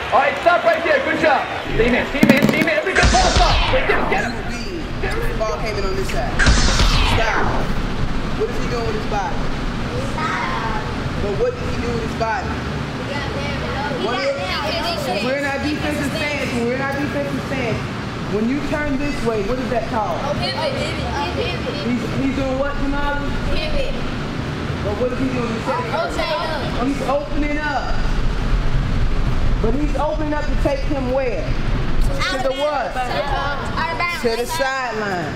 All right, stop right there. Good job. Steam in, steam in, steam in. Everybody ball stop. Wait, get him. The ball came in on this side. Stop. What is he doing with his body? But what did he do with his body? We're in our defensive stance. We're in our defensive stance. When you turn this way, what is that called? Pivot. He's doing what, Jamali? Pivot. But what is he doing? He's opening up. But he's opening up to take him where? To the what? To the sideline.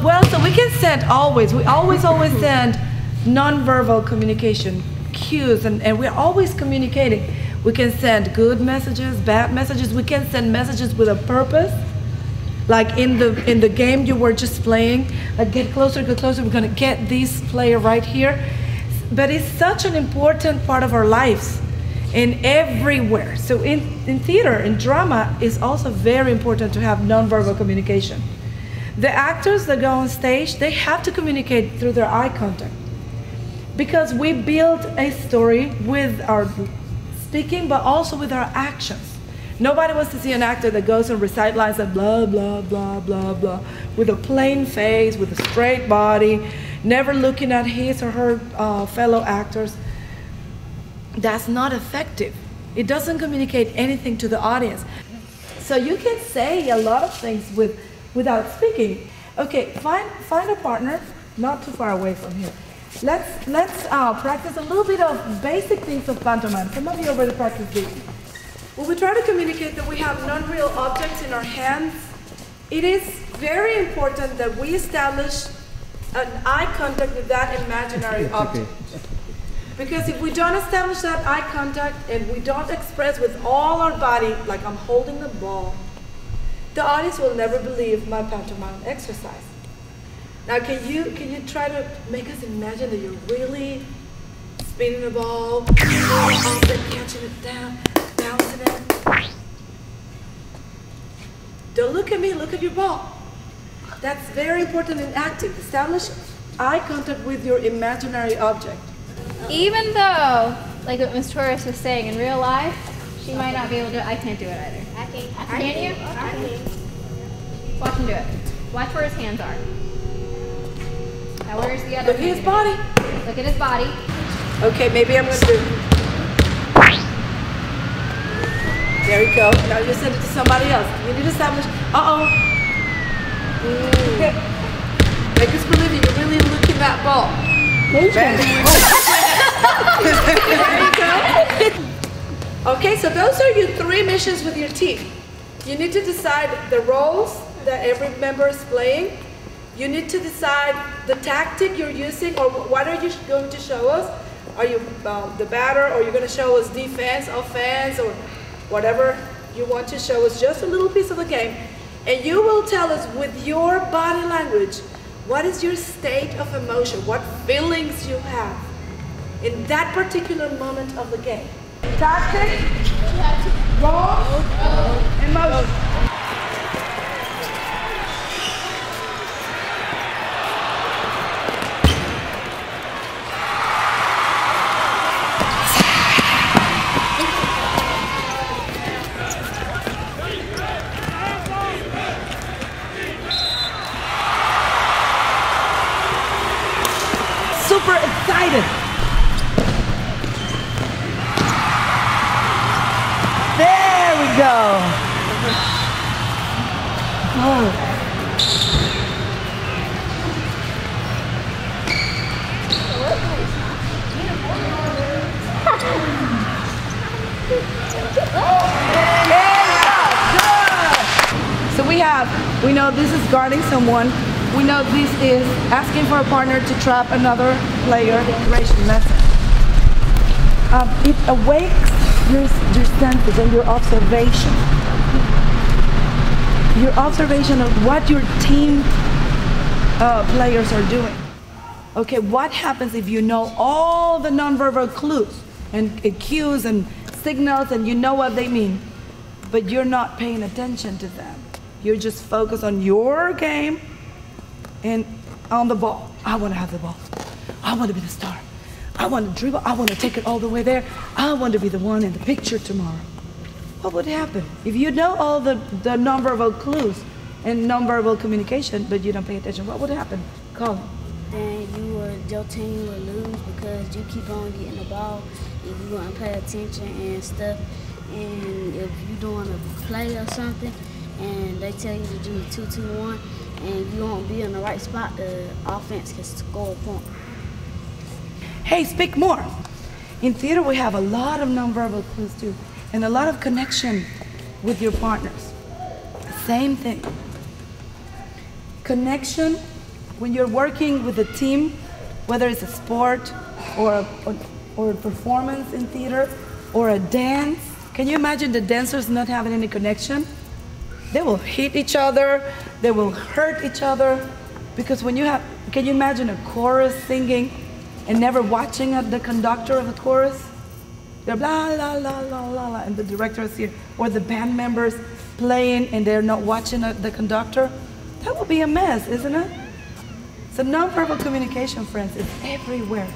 Well, so we can send always. We always send nonverbal communication cues, and we're always communicating. We can send good messages, bad messages. We can send messages with a purpose. Like in the game you were just playing, like get closer, we're gonna get this player right here. But it's such an important part of our lives and everywhere. So in theater, in drama, it's also very important to have nonverbal communication. The actors that go on stage, they have to communicate through their eye contact. Because we build a story with our speaking, but also with our actions. Nobody wants to see an actor that goes and recite lines and blah, blah, blah, blah, blah, with a plain face, with a straight body, never looking at his or her fellow actors. That's not effective. It doesn't communicate anything to the audience. So you can say a lot of things without speaking. Okay, find a partner, not too far away from here. Let's practice a little bit of basic things of pantomime. Some of you already practiced this. When we try to communicate that we have non-real objects in our hands, it is very important that we establish an eye contact with that imaginary object. Because if we don't establish that eye contact and we don't express with all our body, like I'm holding the ball, the audience will never believe my pantomime exercise. Now, can you try to make us imagine that you're really spinning the ball, catching it down, bouncing it? Don't look at me, look at your ball. That's very important in acting. Establish eye contact with your imaginary object. Even though, like what Ms. Torres was saying, in real life, she might not be able to do it. I can't do it either. Can you? I can. Watch him do it. Watch where his hands are. Now where's the other Look at his body. Look at his body. Okay, maybe I'm going to do. There we go. Now you send it to somebody else. You need to establish. Make us believe you're really looking that ball. There you go. Okay, so those are your 3 missions with your team. You need to decide the roles that every member is playing. You need to decide the tactic you're using, or what are you going to show us? Are you the batter, or you're going to show us defense, offense, or whatever you want to show us, just a little piece of the game. And you will tell us with your body language, what is your state of emotion, what feelings you have in that particular moment of the game. Tactic, role, emotion. Super excited. There we go. Oh. So we know this is guarding someone. We know this is asking for a partner to trap another player. Integration method. It awakes your senses and your observation. Your observation of what your team players are doing. Okay, what happens if you know all the nonverbal clues and cues and signals and you know what they mean, but you're not paying attention to them? You're just focused on your game and on the ball. I want to have the ball. I want to be the star. I want to dribble. I want to take it all the way there. I want to be the one in the picture tomorrow. what would happen? If you know all the nonverbal clues and nonverbal communication, but you don't pay attention, what would happen? Call me. Then your team will lose because you keep on getting the ball if you want to pay attention and stuff. And if you're doing a play or something and they tell you to do 2-2-1 and you won't be in the right spot, the offense can score a point. Hey, speak more. In theater, we have a lot of nonverbal clues too, and a lot of connection with your partners. Same thing. Connection when you're working with a team, whether it's a sport or a performance in theater or a dance. Can you imagine the dancers not having any connection? They will hit each other, they will hurt each other, because when you have, can you imagine a chorus singing and never watching the conductor of the chorus? They're blah, la, la, la, la, la, and the director is here. Or the band members playing and they're not watching the conductor. That would be a mess, isn't it? So nonverbal communication, friends, is everywhere.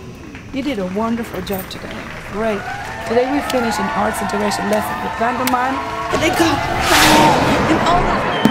You did a wonderful job today. Great. Today we finished an arts interaction lesson with Pantomime, and they got and all that.